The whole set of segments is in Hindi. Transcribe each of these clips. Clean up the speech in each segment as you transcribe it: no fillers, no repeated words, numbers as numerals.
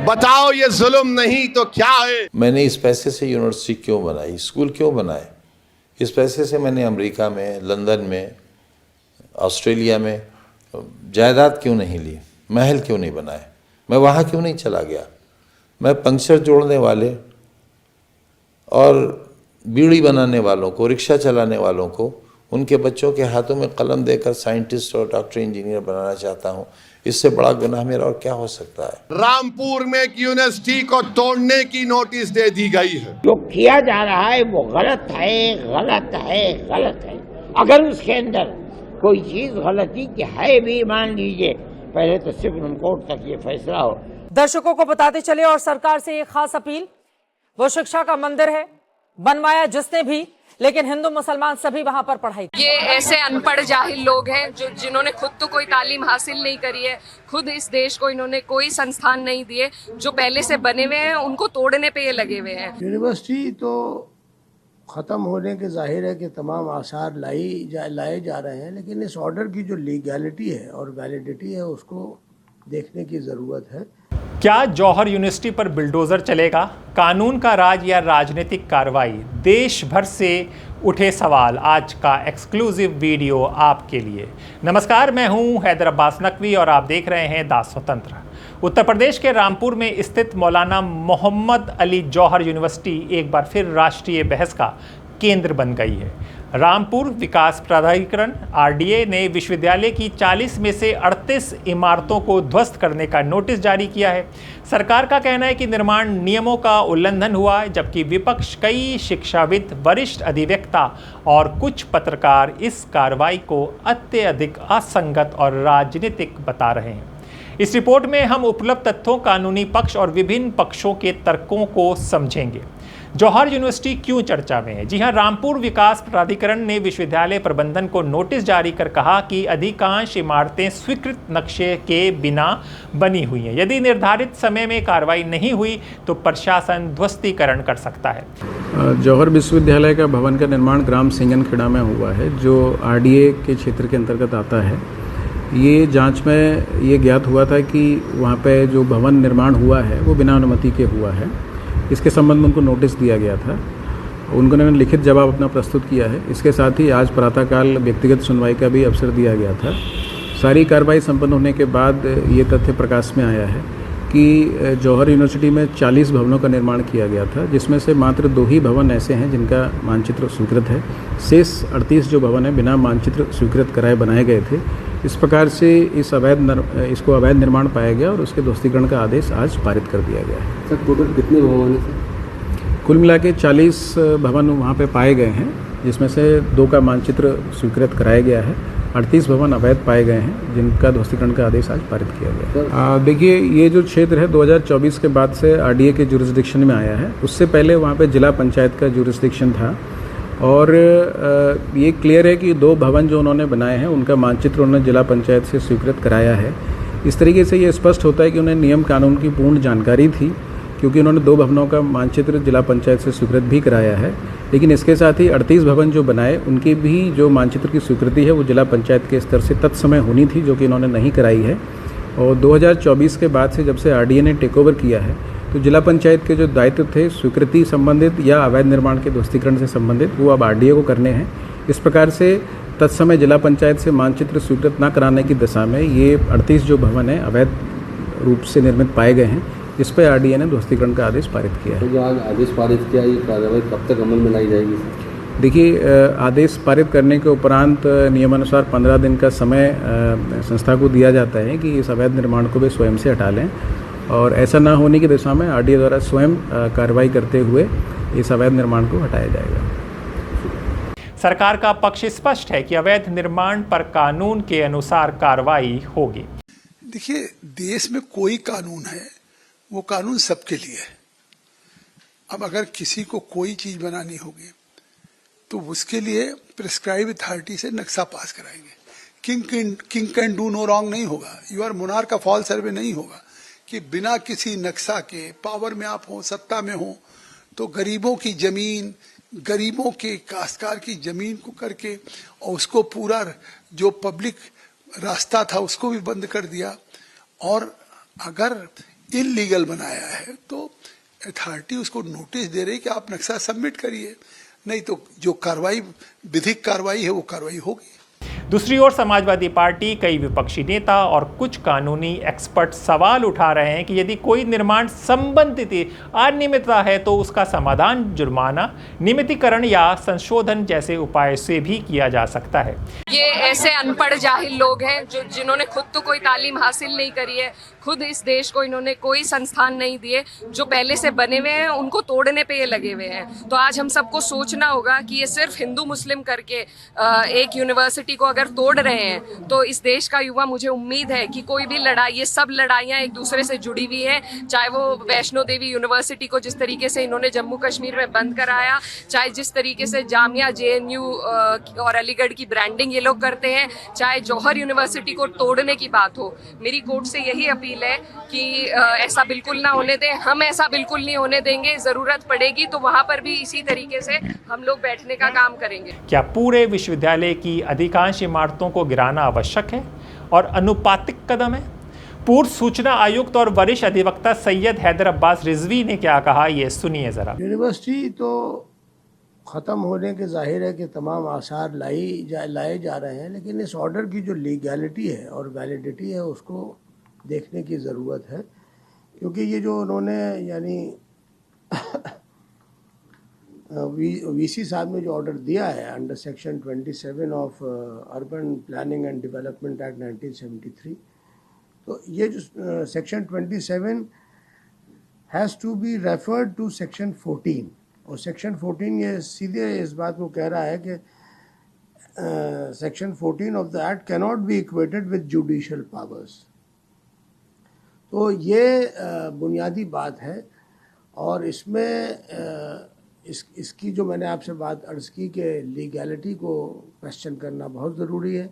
बताओ ये जुल्म नहीं तो क्या है? मैंने इस पैसे से यूनिवर्सिटी क्यों बनाई, स्कूल क्यों बनाए? इस पैसे से मैंने अमेरिका में, लंदन में, ऑस्ट्रेलिया में जायदाद क्यों नहीं ली, महल क्यों नहीं बनाए, मैं वहाँ क्यों नहीं चला गया? मैं पंक्चर जोड़ने वाले और बीड़ी बनाने वालों को, रिक्शा चलाने वालों को, उनके बच्चों के हाथों में कलम देकर साइंटिस्ट और डॉक्टर इंजीनियर बनाना चाहता हूँ। इससे बड़ा गुनाह मेरा और क्या हो सकता है? रामपुर में एक यूनिवर्सिटी को तोड़ने की नोटिस दे दी गई है। जो किया जा रहा है वो गलत है, गलत है, गलत है। अगर उसके अंदर कोई चीज गलती की है भी, मान लीजिए, पहले तो सुप्रीम कोर्ट तक ये फैसला हो। दर्शकों को बताते चले और सरकार से एक खास अपील, वो शिक्षा का मंदिर है, बनवाया जिसने भी, लेकिन हिंदू मुसलमान सभी वहां पर पढ़ाई। ये ऐसे अनपढ़ जाहिल लोग हैं जिन्होंने खुद तो कोई तालीम हासिल नहीं करी है, खुद इस देश को इन्होंने कोई संस्थान नहीं दिए, जो पहले से बने हुए हैं उनको तोड़ने पे ये लगे हुए हैं। यूनिवर्सिटी तो खत्म होने के जाहिर है कि तमाम आसार लाए जा रहे हैं, लेकिन इस ऑर्डर की जो लीगैलिटी है और वैलिडिटी है उसको देखने की जरूरत है। क्या जौहर यूनिवर्सिटी पर बिल्डोजर चलेगा? कानून का राज या राजनीतिक कार्रवाई? देश भर से उठे सवाल, आज का एक्सक्लूसिव वीडियो आपके लिए। नमस्कार, मैं हूं हैदर अब्बास नकवी और आप देख रहे हैं दास स्वतंत्र। उत्तर प्रदेश के रामपुर में स्थित मौलाना मोहम्मद अली जौहर यूनिवर्सिटी एक बार फिर राष्ट्रीय बहस का केंद्र बन गई है। रामपुर विकास प्राधिकरण आरडीए ने विश्वविद्यालय की 40 में से 38 इमारतों को ध्वस्त करने का नोटिस जारी किया है। सरकार का कहना है कि निर्माण नियमों का उल्लंघन हुआ है, जबकि विपक्ष, कई शिक्षाविद, वरिष्ठ अधिवक्ता और कुछ पत्रकार इस कार्रवाई को अत्यधिक असंगत और राजनीतिक बता रहे हैं। इस रिपोर्ट में हम उपलब्ध तथ्यों, कानूनी पक्ष और विभिन्न पक्षों के तर्कों को समझेंगे। जौहर यूनिवर्सिटी क्यों चर्चा में है? जी हां, रामपुर विकास प्राधिकरण ने विश्वविद्यालय प्रबंधन को नोटिस जारी कर कहा कि अधिकांश इमारतें स्वीकृत नक्शे के बिना बनी हुई हैं। यदि निर्धारित समय में कार्रवाई नहीं हुई तो प्रशासन ध्वस्तीकरण कर सकता है। जौहर विश्वविद्यालय का भवन का निर्माण ग्राम सिंगनखेड़ा में हुआ है, जो आरडीए के क्षेत्र के अंतर्गत आता है। ये जांच में ये ज्ञात हुआ था कि वहाँ पे जो भवन निर्माण हुआ है वो बिना अनुमति के हुआ है। इसके संबंध में उनको नोटिस दिया गया था, उन्होंने लिखित जवाब अपना प्रस्तुत किया है। इसके साथ ही आज प्रातःकाल व्यक्तिगत सुनवाई का भी अवसर दिया गया था। सारी कार्रवाई संपन्न होने के बाद ये तथ्य प्रकाश में आया है कि जौहर यूनिवर्सिटी में 40 भवनों का निर्माण किया गया था, जिसमें से मात्र 2 ही भवन ऐसे हैं जिनका मानचित्र स्वीकृत है। शेष 38 जो भवन है बिना मानचित्र स्वीकृत कराए बनाए गए थे। इस प्रकार से इसको अवैध निर्माण पाया गया और उसके ध्वस्तीकरण का आदेश आज पारित कर दिया गया है। सर, टोटल कितने भवन हैं? कुल मिला के 40 भवन वहाँ पे पाए गए हैं, जिसमें से 2 का मानचित्र स्वीकृत कराया गया है। 38 भवन अवैध पाए गए हैं जिनका ध्वस्तीकरण का आदेश आज पारित किया गया। देखिए, ये जो क्षेत्र है 2024 के बाद से आरडीए के जुरिस्डिक्शन में आया है। उससे पहले वहाँ पे जिला पंचायत का जुरिस्डिक्शन था और ये क्लियर है कि 2 भवन जो उन्होंने बनाए हैं उनका मानचित्र उन्होंने जिला पंचायत से स्वीकृत कराया है। इस तरीके से ये स्पष्ट होता है कि उन्हें नियम कानून की पूर्ण जानकारी थी, क्योंकि उन्होंने 2 भवनों का मानचित्र जिला पंचायत से स्वीकृत भी कराया है। लेकिन इसके साथ ही 38 भवन जो बनाए उनकी भी जो मानचित्र की स्वीकृति है वो जिला पंचायत के स्तर से तत्समय होनी थी, जो कि इन्होंने नहीं कराई है। और 2024 के बाद से जब से आरडीए ने टेक ओवर किया है तो जिला पंचायत के जो दायित्व थे स्वीकृति संबंधित या अवैध निर्माण के ध्वस्तीकरण से संबंधित, वो अब आरडीए को करने हैं। इस प्रकार से तत्समय जिला पंचायत से मानचित्र स्वीकृत न कराने की दिशा में ये 38 जो भवन है अवैध रूप से निर्मित पाए गए हैं, इस पर आरडीए ने ध्वस्तीकरण का आदेश पारित किया है। तो जो आज आदेश पारित किया, ये कार्रवाई कब तक अमल में लाई जाएगी? देखिए, आदेश पारित करने के उपरांत नियमानुसार 15 दिन का समय संस्था को दिया जाता है कि इस अवैध निर्माण को वे स्वयं से हटा लें, और ऐसा ना होने की दिशा में आरडीए द्वारा स्वयं कार्रवाई करते हुए इस अवैध निर्माण को हटाया जाएगा। सरकार का पक्ष स्पष्ट है कि अवैध निर्माण पर कानून के अनुसार कार्रवाई होगी। देखिए, देश में कोई कानून है वो कानून सबके लिए है। अब अगर किसी को कोई चीज बनानी होगी तो उसके लिए प्रिस्क्राइब अथॉरिटी से नक्शा पास कराएंगे। King can do no wrong नहीं होगा, यू आर मोनार्क का फॉल सर्वे नहीं होगा कि बिना किसी नक्शा के पावर में आप हो, सत्ता में हो, तो गरीबों की जमीन, गरीबों के काश्तकार की जमीन को करके और उसको पूरा जो पब्लिक रास्ता था उसको भी बंद कर दिया। और अगर इलीगल बनाया है तो अथॉरिटी उसको नोटिस दे रही कि आप नक्शा सबमिट करिए, नहीं तो जो कार्रवाई विधिक कार्रवाई है वो कार्रवाई होगी। दूसरी ओर समाजवादी पार्टी, कई विपक्षी नेता और कुछ कानूनी एक्सपर्ट सवाल उठा रहे हैं कि यदि कोई निर्माण संबंधित अनियमितता है तो उसका समाधान जुर्माना, नियमितीकरण या संशोधन जैसे उपाय से भी किया जा सकता है। ये ऐसे अनपढ़ जाहिल लोग हैं जिन्होंने खुद तो कोई तालीम हासिल नहीं करी है, खुद इस देश को इन्होंने कोई संस्थान नहीं दिए, जो पहले से बने हुए हैं उनको तोड़ने पे ये लगे हुए हैं। तो आज हम सबको सोचना होगा कि ये सिर्फ हिंदू मुस्लिम करके एक यूनिवर्सिटी को अगर तोड़ रहे हैं तो इस देश का युवा, मुझे उम्मीद है कि कोई भी लड़ाई, ये सब लड़ाइयाँ एक दूसरे से जुड़ी हुई है। चाहे वो वैष्णो देवी यूनिवर्सिटी को जिस तरीके से इन्होंने जम्मू कश्मीर में बंद कराया, चाहे जिस तरीके से जामिया JNU और अलीगढ़ की ब्रांडिंग ये लोग करते हैं, चाहे जौहर यूनिवर्सिटी को तोड़ने की बात हो। मेरी कोर्ट से यही अपील है कि ऐसा बिल्कुल ना होने दें, हम ऐसा बिल्कुल नहीं होने देंगे। ज़रूरत पड़ेगी तो वहाँ पर भी इसी तरीके से हम लोग बैठने का काम करेंगे। क्या पूरे विश्वविद्यालय की अधिकांश इमारतों को गिराना आवश्यक है और अनुपातिक कदम है? पूर्व सूचना आयुक्त और वरिष्ठ अधिवक्ता सैयद हैदर अब्बास रिजवी ने क्या कहा, ये सुनिए जरा। यूनिवर्सिटी तो ख़त्म होने के जाहिर है कि तमाम आसार लाए जा रहे हैं, लेकिन इस ऑर्डर की जो लीगैलिटी है और वैलिडिटी है उसको देखने की ज़रूरत है, क्योंकि ये जो उन्होंने यानी वीसी साहब ने जो ऑर्डर दिया है under section 27 of urban planning and development act 1973, तो ये जो section 27 has to be referred to section 14, और सेक्शन 14 ये सीधे इस बात को कह रहा है कि section 14 of the act cannot be equated with judicial powers. तो ये बुनियादी बात है, और इसमें इसकी जो मैंने आपसे बात अर्ज़ की कि लीगैलिटी को क्वेश्चन करना बहुत ज़रूरी है।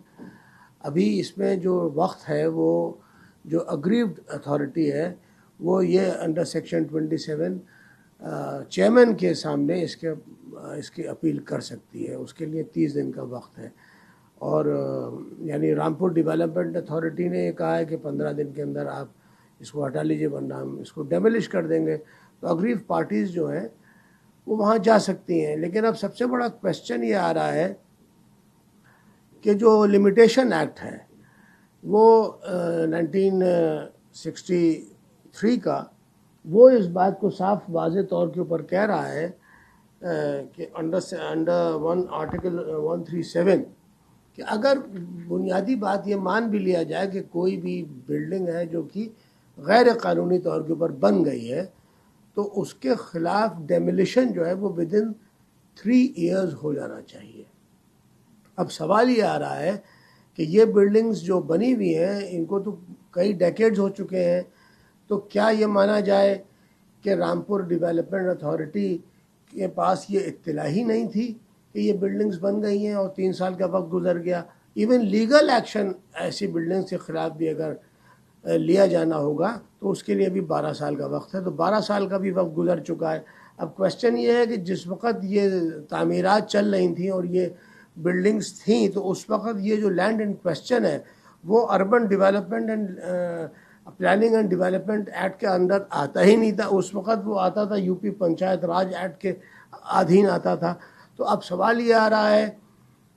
अभी इसमें जो वक्त है वो जो अग्रीव्ड अथॉरिटी है वो ये अंडर सेक्शन 27 चेयरमैन के सामने इसकी अपील कर सकती है। उसके लिए 30 दिन का वक्त है, और यानी रामपुर डेवलपमेंट अथॉरिटी ने ये कहा है कि 15 दिन के अंदर आप इसको हटा लीजिए वरना हम इसको डेमोलिश कर देंगे। तो अग्रीव पार्टीज़ जो हैं वो वहाँ जा सकती हैं, लेकिन अब सबसे बड़ा क्वेश्चन ये आ रहा है कि जो लिमिटेशन एक्ट है वो 1963 का, वो इस बात को साफ वाज़े तौर के ऊपर कह रहा है कि अंडर वन आर्टिकल 137 कि अगर बुनियादी बात ये मान भी लिया जाए कि कोई भी बिल्डिंग है जो कि गैर कानूनी तौर के ऊपर बन गई है, तो उसके ख़िलाफ़ डेमोलिशन जो है वो विदिन 3 इयर्स हो जाना चाहिए। अब सवाल ये आ रहा है कि ये बिल्डिंग्स जो बनी हुई हैं इनको तो कई डेकेड्स हो चुके हैं, तो क्या ये माना जाए कि रामपुर डेवलपमेंट अथॉरिटी के पास ये इत्तला ही नहीं थी कि ये बिल्डिंग्स बन गई हैं और 3 साल का वक्त गुजर गया? इवन लीगल एक्शन ऐसी बिल्डिंग्स के ख़िलाफ़ भी अगर लिया जाना होगा तो उसके लिए भी 12 साल का वक्त है, तो 12 साल का भी वक्त गुजर चुका है। अब क्वेश्चन ये है कि जिस वक्त ये तामीरात चल रही थी और ये बिल्डिंग्स थी, तो उस वक्त ये जो लैंड इन क्वेश्चन है वो urban development and planning and development act के अंदर आता ही नहीं था। उस वक्त वो आता था यूपी पंचायत राज एक्ट के अधीन आता था। तो अब सवाल ये आ रहा है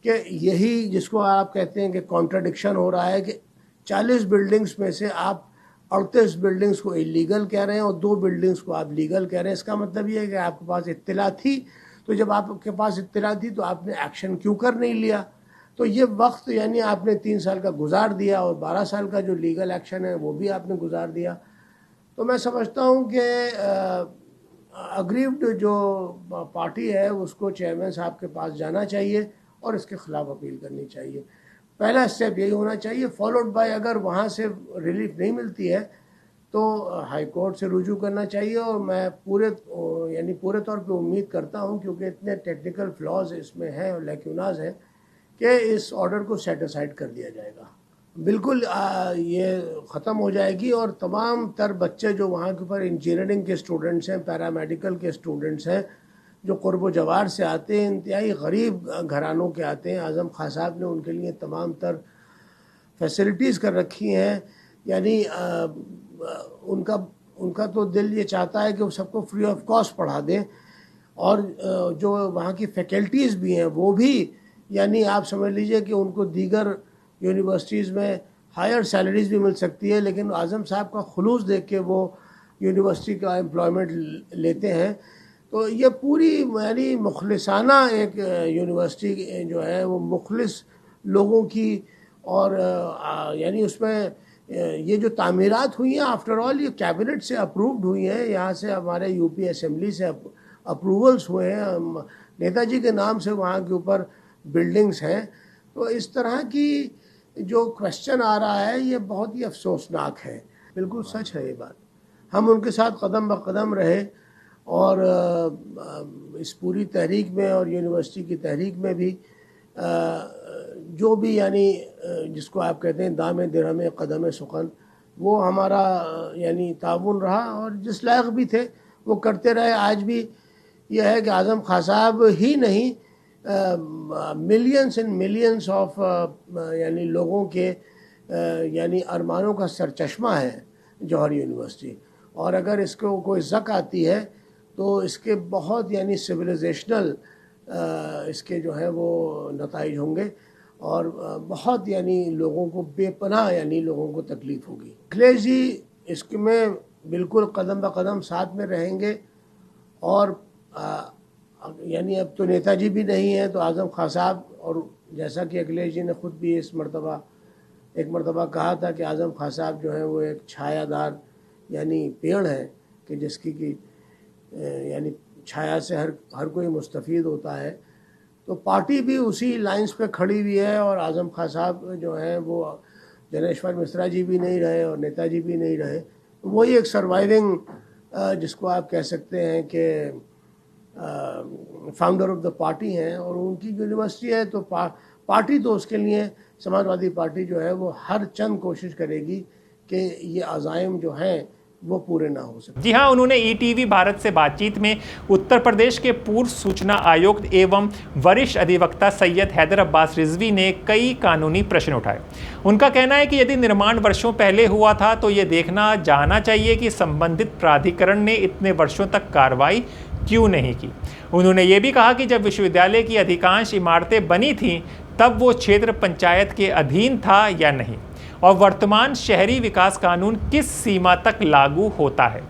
कि यही जिसको आप कहते हैं कि कॉन्ट्रडिक्शन हो रहा है कि 40 बिल्डिंग्स में से आप 38 बिल्डिंग्स को इलीगल कह रहे हैं और 2 बिल्डिंग्स को आप लीगल कह रहे हैं। इसका मतलब ये है कि आपके पास इत्तला थी, तो जब आपके पास इत्तला थी तो आपने एक्शन क्यों कर नहीं लिया? तो ये वक्त यानी आपने 3 साल का गुजार दिया और 12 साल का जो लीगल एक्शन है वो भी आपने गुजार दिया। तो मैं समझता हूँ कि अग्रीव्ड जो पार्टी है उसको चेयरमैन साहब के पास जाना चाहिए और इसके ख़िलाफ़ अपील करनी चाहिए। पहला स्टेप यही होना चाहिए, फॉलोड बाय अगर वहाँ से रिलीफ नहीं मिलती है तो हाई कोर्ट से रुजू करना चाहिए। और मैं पूरे तौर पे उम्मीद करता हूँ, क्योंकि इतने टेक्निकल फ्लॉज इसमें हैं और लैक्यूनाज हैं, कि इस ऑर्डर को सेट असाइड कर दिया जाएगा। बिल्कुल ये ख़त्म हो जाएगी और तमाम तर बच्चे जो वहाँ के ऊपर इंजीनियरिंग के स्टूडेंट्स हैं, पैरामेडिकल के स्टूडेंट्स हैं, जो कुर्ब जवार से आते हैं, इंतहाई गरीब घरानों के आते हैं, आज़म खान साहब ने उनके लिए तमाम तर फैसिलिटीज़ कर रखी हैं। यानी उनका उनका तो दिल ये चाहता है कि वो सबको फ्री ऑफ कॉस्ट पढ़ा दें, और जो वहाँ की फैकल्टीज़ भी हैं वो भी, यानी आप समझ लीजिए कि उनको दीगर यूनिवर्सिटीज़ में हायर सैलरीज भी मिल सकती है, लेकिन आज़म साहब का खुलूस देख के वो यूनिवर्सिटी का एम्प्लॉयमेंट लेते हैं। तो ये पूरी यानी मुखलिसाना एक यूनिवर्सिटी जो है वो मुखलिस लोगों की, और यानी उसमें ये जो तामीरात हुई हैं आफ्टर ऑल ये कैबिनेट से अप्रूव्ड हुई हैं, यहाँ से हमारे यूपी असेंबली से अप्रूवल्स हुए हैं, नेताजी के नाम से वहाँ के ऊपर बिल्डिंग्स हैं। तो इस तरह की जो क्वेश्चन आ रहा है ये बहुत ही अफसोसनाक है। बिल्कुल सच है ये बात। हम उनके साथ कदम ब कदम रहे, और इस पूरी तहरीक में और यूनिवर्सिटी की तहरीक में भी जो भी यानी जिसको आप कहते हैं दामे दिरहमे कदम सुखन, वो हमारा यानी ताउन रहा, और जिस लायक भी थे वो करते रहे। आज भी यह है कि आज़म खां साहब ही नहीं, मिलियंस एंड मिलियंस ऑफ यानी लोगों के यानी अरमानों का सरचश्मा है जौहर यूनिवर्सिटी, और अगर इसको कोई ज़क आती है तो इसके बहुत यानी सिविलाइजेशनल इसके जो है वो नताइज होंगे, और बहुत यानी लोगों को बेपनाह यानी लोगों को तकलीफ़ होगी। अखिलेश जी इसमें बिल्कुल कदम ब कदम साथ में रहेंगे, और यानी अब तो नेताजी भी नहीं है तो आज़म खां साहब, और जैसा कि अखिलेश जी ने ख़ुद भी एक मरतबा कहा था कि आज़म खां साहब जो है वो एक छायादार यानी पेड़ है कि जिसकी कि यानी छाया से हर कोई मुस्तफ़ीद होता है। तो पार्टी भी उसी लाइंस पे खड़ी हुई है, और आज़म खां साहब जो हैं वो जनेश्वर मिश्रा जी भी नहीं रहे और नेताजी भी नहीं रहे, तो वही एक सर्वाइविंग जिसको आप कह सकते हैं कि फाउंडर ऑफ द पार्टी हैं, और उनकी यूनिवर्सिटी है तो पार्टी तो उसके लिए समाजवादी पार्टी जो है वो हर चंद कोशिश करेगी कि ये अज़ाइम जो हैं वो पूरे ना हो सके। जी हाँ, उन्होंने ईटीवी भारत से बातचीत में उत्तर प्रदेश के पूर्व सूचना आयुक्त एवं वरिष्ठ अधिवक्ता सैयद हैदर अब्बास रिजवी ने कई कानूनी प्रश्न उठाए। उनका कहना है कि यदि निर्माण वर्षों पहले हुआ था तो ये देखना जाना चाहिए कि संबंधित प्राधिकरण ने इतने वर्षों तक कार्रवाई क्यों नहीं की। उन्होंने ये भी कहा कि जब विश्वविद्यालय की अधिकांश इमारतें बनी थीं तब वो क्षेत्र पंचायत के अधीन था या नहीं, और वर्तमान शहरी विकास कानून किस सीमा तक लागू होता है,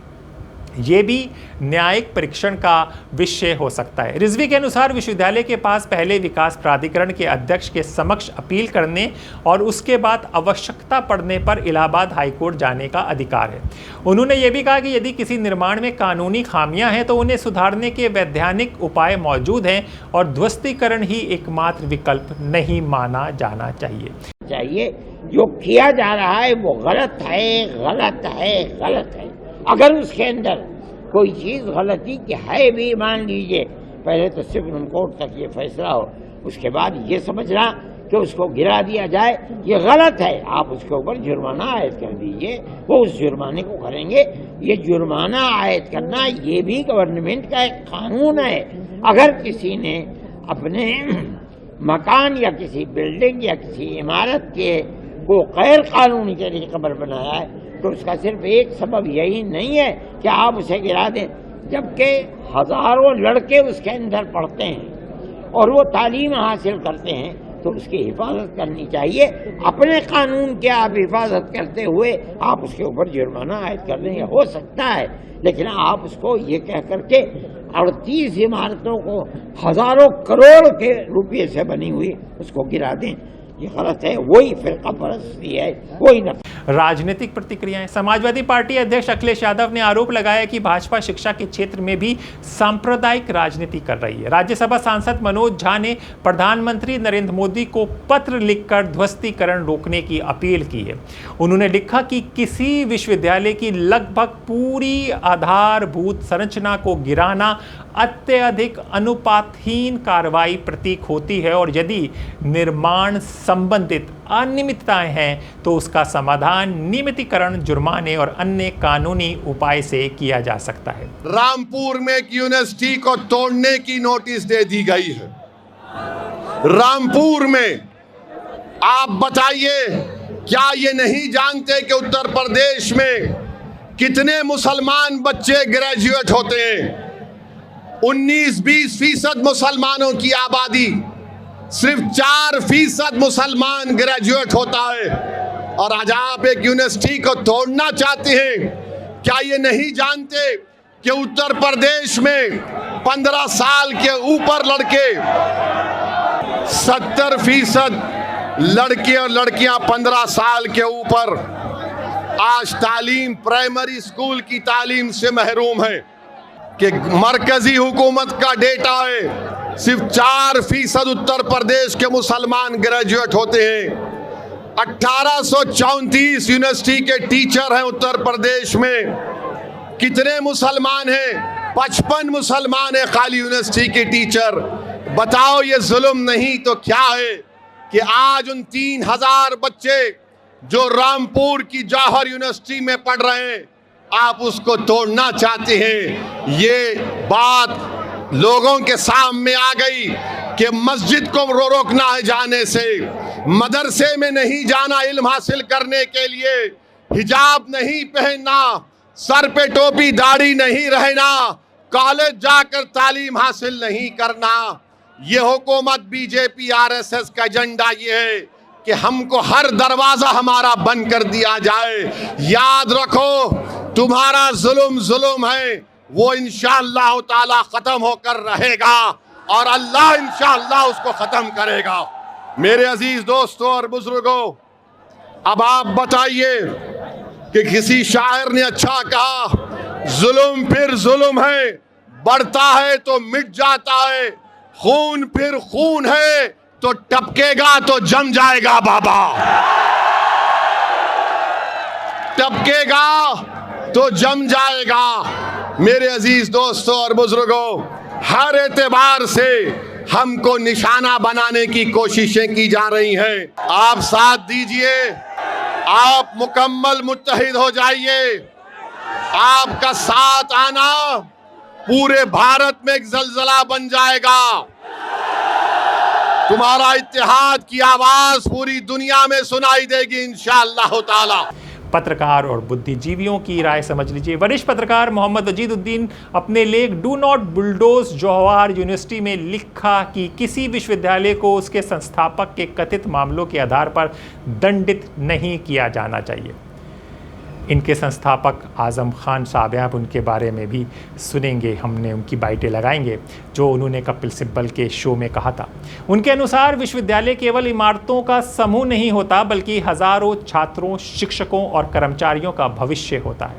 ये भी न्यायिक परीक्षण का विषय हो सकता है। रिजवी के अनुसार विश्वविद्यालय के पास पहले विकास प्राधिकरण के अध्यक्ष के समक्ष अपील करने और उसके बाद आवश्यकता पड़ने पर इलाहाबाद हाईकोर्ट जाने का अधिकार है। उन्होंने ये भी कहा कि यदि किसी निर्माण में कानूनी खामियां हैं तो उन्हें सुधारने के वैधानिक उपाय मौजूद हैं, और ध्वस्तीकरण ही एकमात्र विकल्प नहीं माना जाना चाहिए। जो किया जा रहा है वो गलत है, गलत है, गलत है। अगर उसके अंदर कोई चीज़ गलती की है भी, मान लीजिए पहले तो सुप्रीम कोर्ट तक ये फैसला हो, उसके बाद ये समझना कि उसको गिरा दिया जाए, ये गलत है, आप उसके ऊपर जुर्माना आयद कर दीजिए, वो उस जुर्माने को करेंगे। ये जुर्माना आयद करना ये भी गवर्नमेंट का एक कानून है। अगर किसी ने अपने मकान या किसी बिल्डिंग या किसी इमारत के को गैर कानूनी तरीके पर बनाया है तो उसका सिर्फ एक सबब यही नहीं है कि आप उसे गिरा दें, जबकि हजारों लड़के उसके अंदर पढ़ते हैं और वो तालीम हासिल करते हैं, तो उसकी हिफाजत करनी चाहिए। अपने कानून की आप हिफाजत करते हुए आप उसके ऊपर जुर्माना आयद कर देंगे, हो सकता है, लेकिन आप उसको ये कह करके 38 इमारतों को हजारों करोड़ के रुपये से बनी हुई उसको गिरा दें, ये गलत है। वही फिरका परस्ती है, वही न। राजनीतिक प्रतिक्रियाएं। समाजवादी पार्टी अध्यक्ष अखिलेश यादव ने आरोप लगाया कि भाजपा शिक्षा के क्षेत्र में भी सांप्रदायिक राजनीति कर रही है। राज्यसभा सांसद मनोज झा ने प्रधानमंत्री नरेंद्र मोदी को पत्र लिखकर ध्वस्तीकरण रोकने की अपील की है। उन्होंने लिखा कि किसी विश्वविद्यालय की लगभग पूरी आधारभूत संरचना को गिराना अत्यधिक अनुपातहीन कार्रवाई प्रतीक होती है, और यदि निर्माण संबंधित अनियमितताएं हैं तो उसका समाधान नियमितीकरण, जुर्माने और अन्य कानूनी उपाय से किया जा सकता है। रामपुर में एक यूनिवर्सिटी को तोड़ने की नोटिस दे दी गई है। रामपुर में आप बताइए, क्या ये नहीं जानते कि उत्तर प्रदेश में कितने मुसलमान बच्चे ग्रेजुएट होते हैं? 19-20% मुसलमानों की आबादी, सिर्फ 4% मुसलमान ग्रेजुएट होता है। और आज आप एक यूनिवर्सिटी को तोड़ना चाहते हैं। क्या ये नहीं जानते कि उत्तर प्रदेश में 15 साल के ऊपर लड़के, 70% लड़के और लड़कियां 15 साल के ऊपर आज तालीम, प्राइमरी स्कूल की तालीम से महरूम है? कि मरकजी हुकूमत का डेटा है, सिर्फ 4% उत्तर प्रदेश के मुसलमान ग्रेजुएट होते हैं। 1834 यूनिवर्सिटी के टीचर हैं उत्तर प्रदेश में। कितने मुसलमान हैं? 55 मुसलमान हैं खाली यूनिवर्सिटी के टीचर। बताओ ये जुल्म नहीं तो क्या है कि आज उन 3000 बच्चे जो रामपुर की जौहर यूनिवर्सिटी में पढ़ रहे हैं, आप उसको तोड़ना चाहते हैं। ये बात लोगों के सामने आ गई कि मस्जिद को रोकना है जाने से, मदरसे में नहीं जाना इल्म हासिल करने के लिए, हिजाब नहीं पहनना, सर पे टोपी दाढ़ी नहीं रहना, कॉलेज जाकर तालीम हासिल नहीं करना। ये हुकूमत बीजेपी आरएसएस का एजेंडा ये है कि हमको हर दरवाजा हमारा बंद कर दिया जाए। याद रखो, तुम्हारा जुल्म है, वो इंशाअल्लाह ताला खत्म होकर रहेगा और अल्लाह इंशाअल्लाह उसको खत्म करेगा। मेरे अजीज दोस्तों और बुजुर्गों, अब आप बताइए कि किसी शायर ने अच्छा कहा, जुल्म फिर जुल्म है, बढ़ता है तो मिट जाता है, खून फिर खून है तो टपकेगा तो जम जाएगा बाबा, टपकेगा तो जम जाएगा। मेरे अजीज दोस्तों और बुजुर्गों, हर एतबार से हमको निशाना बनाने की कोशिशें की जा रही हैं। आप साथ दीजिए, आप मुकम्मल मुत्तहिद हो जाइए। आपका साथ आना पूरे भारत में एक जलजला बन जाएगा। तुम्हारा इत्तेहाद की आवाज पूरी दुनिया में सुनाई देगी इंशाअल्लाह ताला। पत्रकार और बुद्धिजीवियों की राय समझ लीजिए। वरिष्ठ पत्रकार मोहम्मद वजीदुद्दीन अपने लेख do not bulldoze Jauhar university में लिखा कि किसी विश्वविद्यालय को उसके संस्थापक के कथित मामलों के आधार पर दंडित नहीं किया जाना चाहिए। इनके संस्थापक आज़म खान साहब हैं, आप उनके बारे में भी सुनेंगे, हमने उनकी बाइटें लगाएंगे जो उन्होंने कपिल सिब्बल के शो में कहा था। उनके अनुसार विश्वविद्यालय केवल इमारतों का समूह नहीं होता, बल्कि हज़ारों छात्रों, शिक्षकों और कर्मचारियों का भविष्य होता है।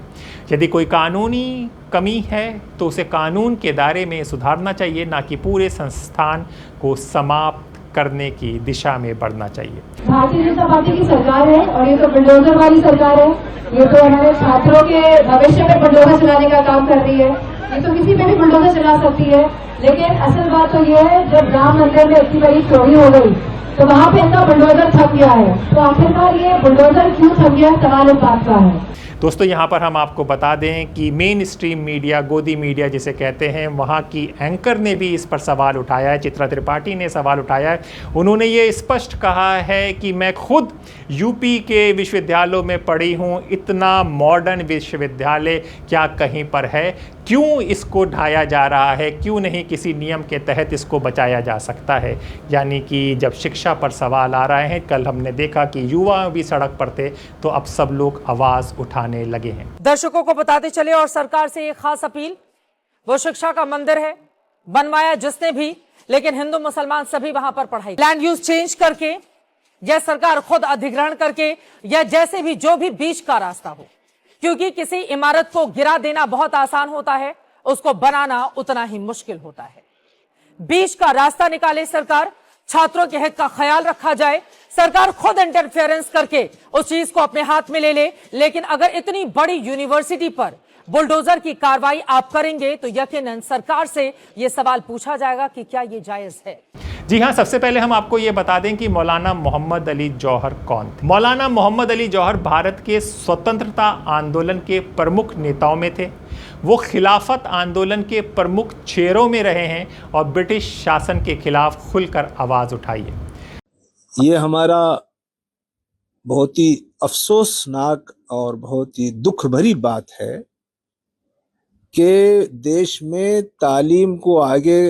यदि कोई कानूनी कमी है तो उसे कानून के दायरे में सुधारना चाहिए, ना कि पूरे संस्थान को समाप्त करने की दिशा में बढ़ना चाहिए। भारतीय जनता पार्टी की सरकार है और ये तो बुलडोजर वाली सरकार है। ये तो हमारे छात्रों के भविष्य में बुलडोजर चलाने का काम कर रही है। ये तो किसी पे भी बुलडोजर चला सकती है। लेकिन असल बात तो ये है, जब राम मंदिर में इतनी बड़ी चोरी हो गई तो वहाँ पे इनका बुलडोजर थक गया है। तो आखिरकार ये बुलडोजर क्यों थक गया है, सवाल इस बात का है। दोस्तों, यहाँ पर हम आपको बता दें कि मेन स्ट्रीम मीडिया, गोदी मीडिया जिसे कहते हैं, वहाँ की एंकर ने भी इस पर सवाल उठाया है। चित्रा त्रिपाठी ने सवाल उठाया है। उन्होंने ये स्पष्ट कहा है कि मैं खुद यूपी के विश्वविद्यालयों में पढ़ी हूँ, इतना मॉडर्न विश्वविद्यालय क्या कहीं पर है? क्यों इसको ढाया जा रहा है? क्यों नहीं किसी नियम के तहत इसको बचाया जा सकता है? यानी कि जब शिक्षा पर सवाल आ रहे हैं, कल हमने देखा कि युवा भी सड़क पर थे, तो अब सब लोग आवाज़ उठाने लगे हैं। दर्शकों को बताते चले और सरकार से एक खास अपील, वो शिक्षा का मंदिर है, बनवाया जिसने भी, लेकिन हिंदू मुसलमान सभी वहां पर पढ़ाई, लैंड यूज चेंज करके या सरकार खुद अधिग्रहण करके या जैसे भी, जो भी बीच का रास्ता हो, क्योंकि किसी इमारत को गिरा देना बहुत आसान होता है, उसको बनाना उतना ही मुश्किल होता है। बीच का रास्ता निकाले सरकार, छात्रों के हित का ख्याल रखा जाए, सरकार खुद इंटरफेरेंस करके उस चीज को अपने हाथ में ले ले। लेकिन अगर इतनी बड़ी यूनिवर्सिटी पर बुलडोजर की कार्रवाई आप करेंगे तो यकीनन सरकार से यह सवाल पूछा जाएगा कि क्या ये जायज है। जी हाँ, सबसे पहले हम आपको ये बता दें कि मौलाना मोहम्मद अली जौहर कौन थे। मौलाना मोहम्मद अली जौहर भारत के स्वतंत्रता आंदोलन के प्रमुख नेताओं में थे। वो खिलाफत आंदोलन के प्रमुख चेहरों में रहे हैं और ब्रिटिश शासन के खिलाफ खुलकर आवाज़ उठाई है। ये हमारा बहुत ही अफसोसनाक और बहुत ही दुख भरी बात है कि देश में तालीम को आगे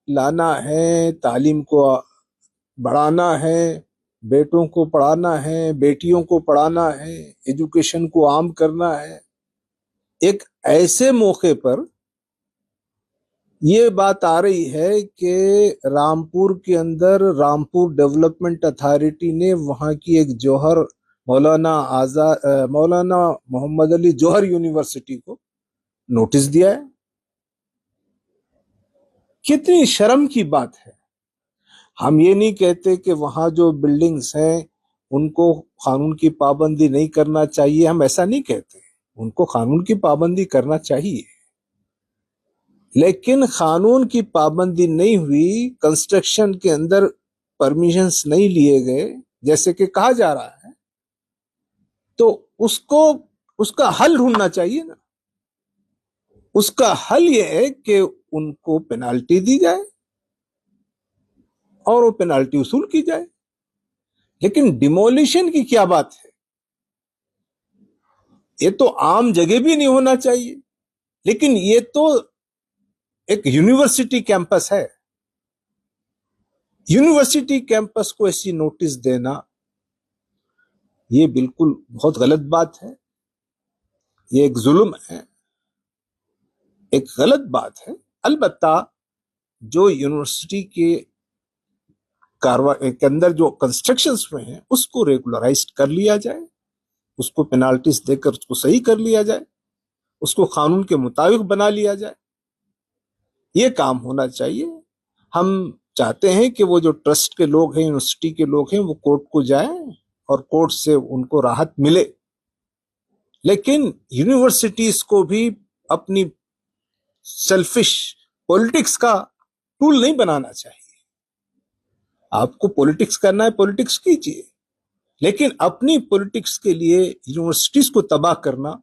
लाना है, तालीम को बढ़ाना है, बेटों को पढ़ाना है, बेटियों को पढ़ाना है, एजुकेशन को आम करना है। एक ऐसे मौके पर ये बात आ रही है कि रामपुर के अंदर रामपुर डेवलपमेंट अथॉरिटी ने वहां की एक जौहर मौलाना मोहम्मद अली जौहर यूनिवर्सिटी को नोटिस दिया है। कितनी शर्म की बात है। हम ये नहीं कहते कि वहां जो बिल्डिंग्स हैं उनको कानून की पाबंदी नहीं करना चाहिए, हम ऐसा नहीं कहते, उनको कानून की पाबंदी करना चाहिए, लेकिन कानून की पाबंदी नहीं हुई, कंस्ट्रक्शन के अंदर परमिशंस नहीं लिए गए जैसे कि कहा जा रहा है, तो उसका हल ढूंढना चाहिए ना। उसका हल यह है कि उनको पेनाल्टी दी जाए और वो पेनाल्टी वसूल की जाए। लेकिन डिमोलिशन की क्या बात है? ये तो आम जगह भी नहीं होना चाहिए, लेकिन ये तो एक यूनिवर्सिटी कैंपस है। यूनिवर्सिटी कैंपस को ऐसी नोटिस देना ये बिल्कुल बहुत गलत बात है। ये एक जुल्म है, एक गलत बात है। अलबत्ता जो यूनिवर्सिटी के कार्रवाई के अंदर जो कंस्ट्रक्शंस हुए हैं उसको रेगुलराइज कर लिया जाए, उसको पेनाल्टीज देकर उसको सही कर लिया जाए, उसको कानून के मुताबिक बना लिया जाए। ये काम होना चाहिए। हम चाहते हैं कि वो जो ट्रस्ट के लोग हैं, यूनिवर्सिटी के लोग हैं, वो कोर्ट को जाएं और कोर्ट से उनको राहत मिले। लेकिन यूनिवर्सिटीज को भी अपनी सेल्फिश पॉलिटिक्स का टूल नहीं बनाना चाहिए। आपको पॉलिटिक्स करना है, पॉलिटिक्स कीजिए, लेकिन अपनी पॉलिटिक्स के लिए यूनिवर्सिटीज को तबाह करना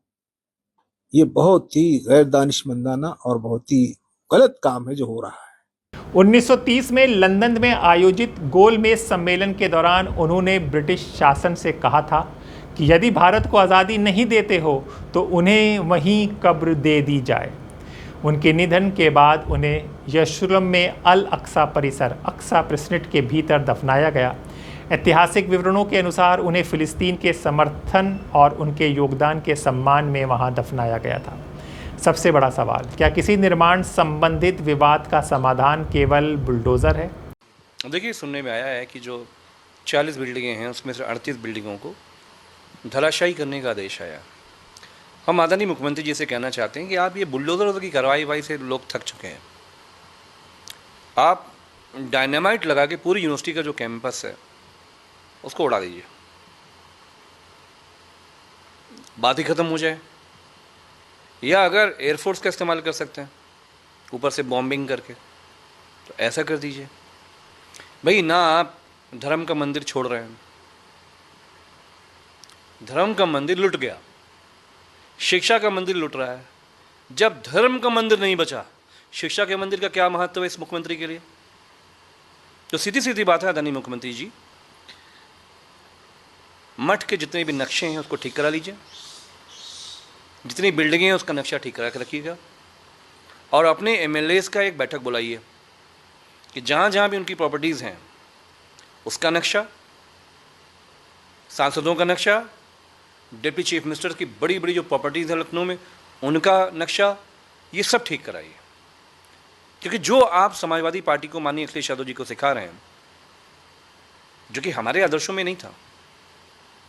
ये बहुत ही गैर दानिशमंदाना और बहुत ही गलत काम है जो हो रहा है। 1930 में लंदन में आयोजित गोलमेज सम्मेलन के दौरान उन्होंने ब्रिटिश शासन से कहा था कि यदि भारत को आज़ादी नहीं देते हो तो उन्हें वहीं कब्र दे दी जाए। उनके निधन के बाद उन्हें यरूशलेम में अल अक्सा परिसर अक्सा प्रिसनेट के भीतर दफनाया गया। ऐतिहासिक विवरणों के अनुसार उन्हें फ़िलिस्तीन के समर्थन और उनके योगदान के सम्मान में वहां दफनाया गया था। सबसे बड़ा सवाल, क्या किसी निर्माण संबंधित विवाद का समाधान केवल बुलडोज़र है? देखिए, सुनने में आया है कि जो 40 बिल्डिंगें हैं उसमें से 38 बिल्डिंगों को धराशायी करने का आदेश आया। हम आदरणीय मुख्यमंत्री जी से कहना चाहते हैं कि आप ये बुलडोज़र की कार्रवाई से लोग थक चुके हैं। आप डायनामाइट लगा के पूरी यूनिवर्सिटी का जो कैंपस है उसको उड़ा दीजिए, बात ही ख़त्म हो जाए। या अगर एयरफोर्स का इस्तेमाल कर सकते हैं ऊपर से बॉम्बिंग करके, तो ऐसा कर दीजिए। भाई, ना आप धर्म का मंदिर छोड़ रहे हैं, धर्म का मंदिर लुट गया, शिक्षा का मंदिर लुट रहा है। जब धर्म का मंदिर नहीं बचा, शिक्षा के मंदिर का क्या महत्व है इस मुख्यमंत्री के लिए? तो सीधी सीधी बात है आदरणीय मुख्यमंत्री जी, मठ के जितने भी नक्शे हैं उसको ठीक करा लीजिए, जितनी बिल्डिंगें हैं उसका नक्शा ठीक करा के रखिएगा, और अपने एमएलएस का एक बैठक बुलाइए कि जहाँ जहाँ भी उनकी प्रॉपर्टीज़ हैं उसका नक्शा, सांसदों का नक्शा, डिप्टी चीफ मिनिस्टर की बड़ी बड़ी जो प्रॉपर्टीज़ हैं लखनऊ में उनका नक्शा, ये सब ठीक कराइए। क्योंकि जो आप समाजवादी पार्टी को माननीय अखिलेश यादव जी को सिखा रहे हैं, जो कि हमारे आदर्शों में नहीं था,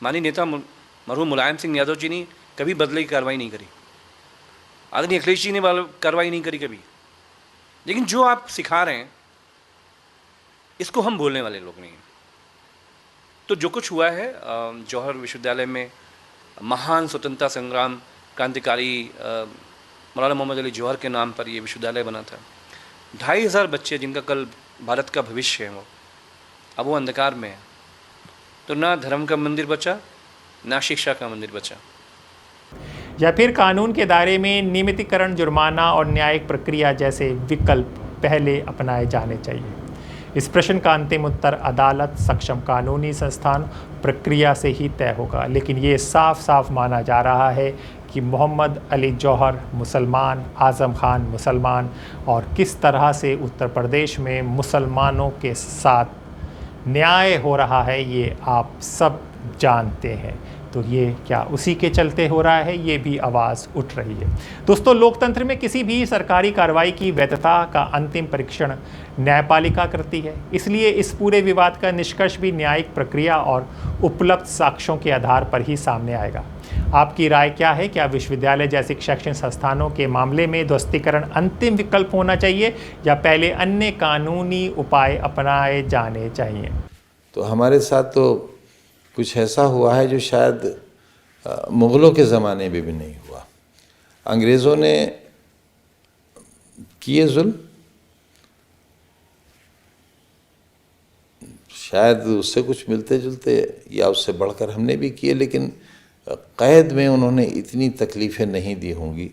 माननीय नेता मरहूम मुलायम सिंह यादव जी ने कभी बदले की कार्रवाई नहीं करी, आदरणीय अखिलेश जी ने कार्रवाई नहीं करी कभी। लेकिन जो आप सिखा रहे हैं इसको हम बोलने वाले लोग नहीं हैं। तो जो कुछ हुआ है जौहर विश्वविद्यालय में, महान स्वतंत्रता संग्राम क्रांतिकारी मौलाना मोहम्मद अली जौहर के नाम पर ये विश्वविद्यालय बना था। 2500 बच्चे जिनका कल भारत का भविष्य है, वो अब वो अंधकार में है। तो ना धर्म का मंदिर बचा, ना शिक्षा का मंदिर बचा। या फिर कानून के दायरे में नियमितीकरण, जुर्माना और न्यायिक प्रक्रिया जैसे विकल्प पहले अपनाए जाने चाहिए। इस प्रश्न का अंतिम उत्तर अदालत, सक्षम कानूनी संस्थान, प्रक्रिया से ही तय होगा। लेकिन ये साफ साफ माना जा रहा है कि मोहम्मद अली जौहर मुसलमान, आज़म खान मुसलमान, और किस तरह से उत्तर प्रदेश में मुसलमानों के साथ न्याय हो रहा है ये आप सब जानते हैं। तो ये क्या उसी के चलते हो रहा है, ये भी आवाज़ उठ रही है। दोस्तों, लोकतंत्र में किसी भी सरकारी कार्रवाई की वैधता का अंतिम परीक्षण न्यायपालिका करती है। इसलिए इस पूरे विवाद का निष्कर्ष भी न्यायिक प्रक्रिया और उपलब्ध साक्ष्यों के आधार पर ही सामने आएगा। आपकी राय क्या है? क्या विश्वविद्यालय जैसे शैक्षणिक संस्थानों के मामले में ध्वस्तीकरण अंतिम विकल्प होना चाहिए या पहले अन्य कानूनी उपाय अपनाए जाने चाहिए? तो हमारे साथ तो कुछ ऐसा हुआ है जो शायद मुग़लों के ज़माने में भी नहीं हुआ। अंग्रेज़ों ने किए जुल्म, शायद उससे कुछ मिलते जुलते या उससे बढ़कर हमने भी किए, लेकिन क़ैद में उन्होंने इतनी तकलीफ़ें नहीं दी होंगी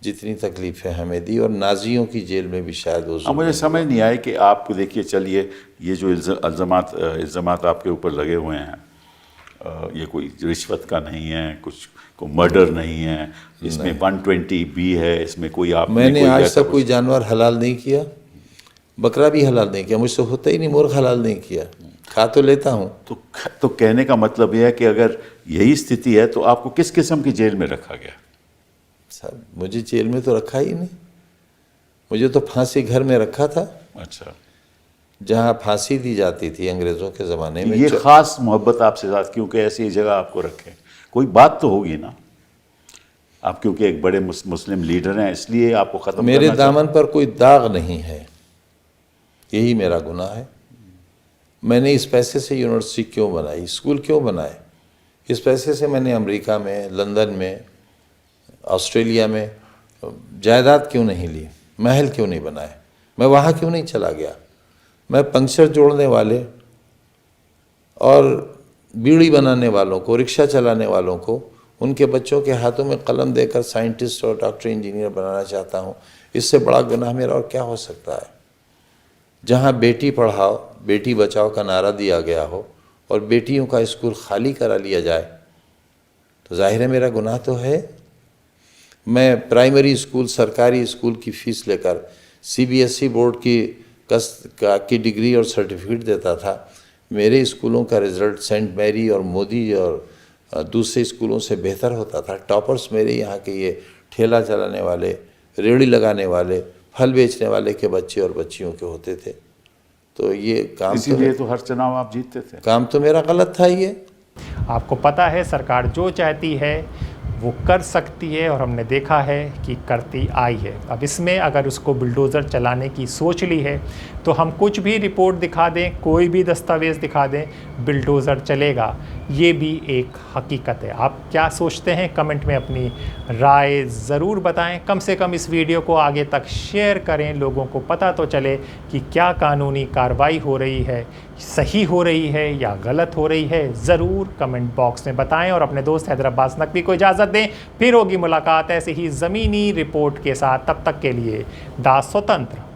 जितनी तकलीफ़ें हमें दी, और नाजियों की जेल में भी शायद वो। मुझे समझ नहीं आए कि आप देखिए, चलिए ये जो इल्ज़ामात आपके ऊपर लगे हुए हैं, ये कोई रिश्वत का नहीं है, कुछ को मर्डर नहीं है, इसमें 120B है, इसमें कोई आप मैंने आज तक कोई जानवर हलाल नहीं किया, बकरा भी हलाल नहीं किया, मुझसे होता ही नहीं, मुर्ग हलाल नहीं किया, खा तो लेता हूँ। तो कहने का मतलब यह है कि अगर यही स्थिति है तो आपको किस किस्म की जेल में रखा गया? साहब, मुझे जेल में तो रखा ही नहीं, मुझे तो फांसी घर में रखा था। अच्छा, जहाँ फांसी दी जाती थी अंग्रेज़ों के ज़माने में। ये ख़ास मोहब्बत आपसे साथ क्योंकि ऐसी जगह आपको रखें, कोई बात तो होगी ना? आप क्योंकि एक बड़े मुस्लिम लीडर हैं, इसलिए आपको ख़त्म। मेरे दामन पर कोई दाग नहीं है, यही मेरा गुनाह है। मैंने इस पैसे से यूनिवर्सिटी क्यों बनाई, स्कूल क्यों बनाए? इस पैसे से मैंने अमेरिका में, लंदन में, ऑस्ट्रेलिया में जायदाद क्यों नहीं ली, महल क्यों नहीं बनाए, मैं वहाँ क्यों नहीं चला गया? मैं पंक्चर जोड़ने वाले और बीड़ी बनाने वालों को, रिक्शा चलाने वालों को, उनके बच्चों के हाथों में कलम देकर साइंटिस्ट और डॉक्टर इंजीनियर बनाना चाहता हूँ। इससे बड़ा गुनाह मेरा और क्या हो सकता है? जहाँ बेटी पढ़ाओ, बेटी बचाओ का नारा दिया गया हो और बेटियों का स्कूल खाली करा लिया जाए, तो जाहिर है मेरा गुनाह तो है। मैं प्राइमरी स्कूल, सरकारी स्कूल की फ़ीस लेकर CBSE बोर्ड की डिग्री और सर्टिफिकेट देता था। मेरे स्कूलों का रिज़ल्ट सेंट मैरी और मोदी और दूसरे स्कूलों से बेहतर होता था। टॉपर्स मेरे यहाँ के ये ठेला चलाने वाले, रेहड़ी लगाने वाले, फल बेचने वाले के बच्चे और बच्चियों के होते थे। तो ये काम, इसीलिए तो हर चुनाव आप जीतते थे। काम तो मेरा गलत था। ये आपको पता है, सरकार जो चाहती है वो कर सकती है और हमने देखा है कि करती आई है। अब इसमें अगर उसको बुलडोज़र चलाने की सोच ली है तो हम कुछ भी रिपोर्ट दिखा दें, कोई भी दस्तावेज़ दिखा दें, बुलडोज़र चलेगा, ये भी एक हकीकत है। आप क्या सोचते हैं? कमेंट में अपनी राय ज़रूर बताएं। कम से कम इस वीडियो को आगे तक शेयर करें, लोगों को पता तो चले कि क्या कानूनी कार्रवाई हो रही है, सही हो रही है या गलत हो रही है। ज़रूर कमेंट बॉक्स में बताएं और अपने दोस्त हैदराबाद नकवी को इजाज़त दें। फिर होगी मुलाकात ऐसे ही ज़मीनी रिपोर्ट के साथ। तब तक के लिए दास स्वतंत्र।